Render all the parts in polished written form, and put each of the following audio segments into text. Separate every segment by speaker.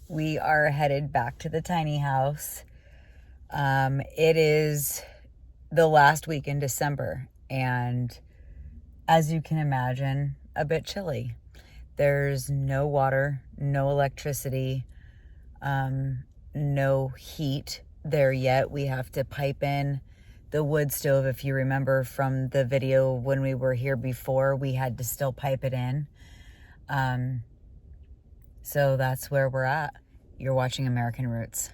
Speaker 1: We are headed back to the tiny house. It is the last week in December, and as you can imagine, a bit chilly. There's no water, no electricity, no heat there yet. We have to pipe in the wood stove. If you remember from the video when we were here before, we had to still pipe it in. So that's where we're at. You're watching American Roots.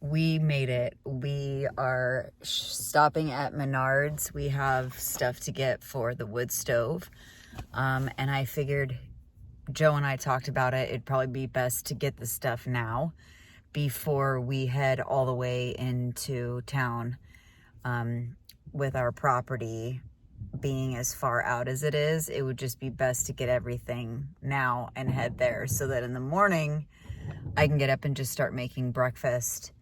Speaker 1: We made it. We are stopping at Menard's. We have stuff to get for the wood stove. And I figured, Joe and I talked about it, it'd probably be best to get the stuff now before we head all the way into town. With our property being as far out as it is, it would just be best to get everything now and head there so that in the morning I can get up and just start making breakfast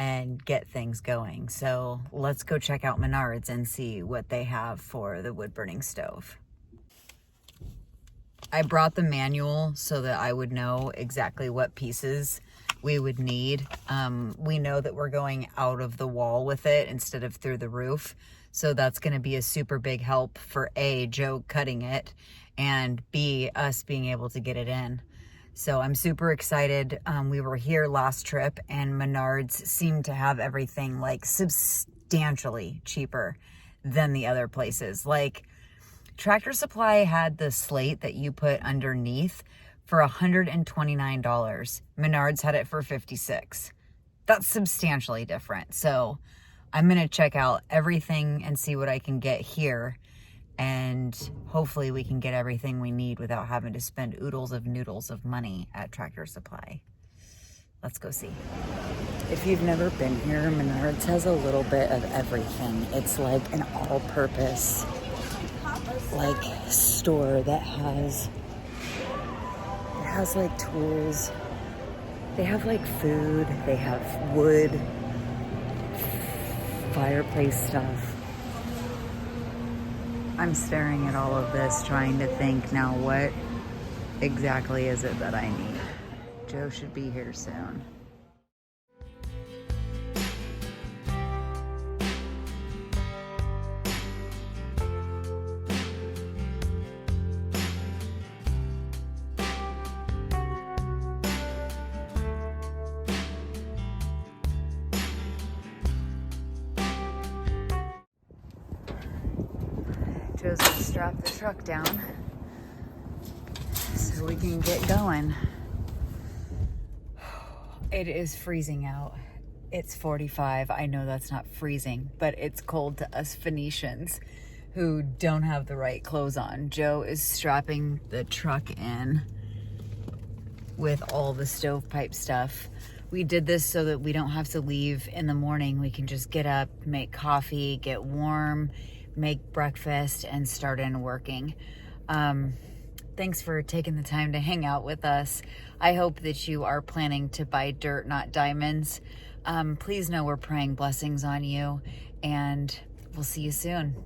Speaker 1: and get things going. So let's go check out Menard's and see what they have for the wood burning stove. I brought the manual so that I would know exactly what pieces we would need. We know that we're going out of the wall with it instead of through the roof. So that's going to be a super big help for A, Joe cutting it, and B, us being able to get it in. So I'm super excited. We were here last trip and Menard's seemed to have everything like substantially cheaper than the other places. Like Tractor Supply had the slate that you put underneath for $129. Menard's had it for $56. That's substantially different. So I'm going to check out everything and see what I can get here. And hopefully we can get everything we need without having to spend oodles of noodles of money at Tractor Supply. Let's go see. If you've never been here, Menard's has a little bit of everything. It's like an all-purpose like store that has like tools. They have like food. They have wood, fireplace stuff. I'm staring at all of this, trying to think now what exactly is it that I need. Joe should be here soon. Joe's gonna strap the truck down so we can get going. It is freezing out. It's 45. I know that's not freezing, but it's cold to us Phoenicians who don't have the right clothes on. Joe is strapping the truck in with all the stovepipe stuff. We did this so that we don't have to leave in the morning. We can just get up, make coffee, get warm, make breakfast, and start in working. Thanks for taking the time to hang out with us. I hope that you are planning to buy dirt, not diamonds. Please know we're praying blessings on you, and we'll see you soon.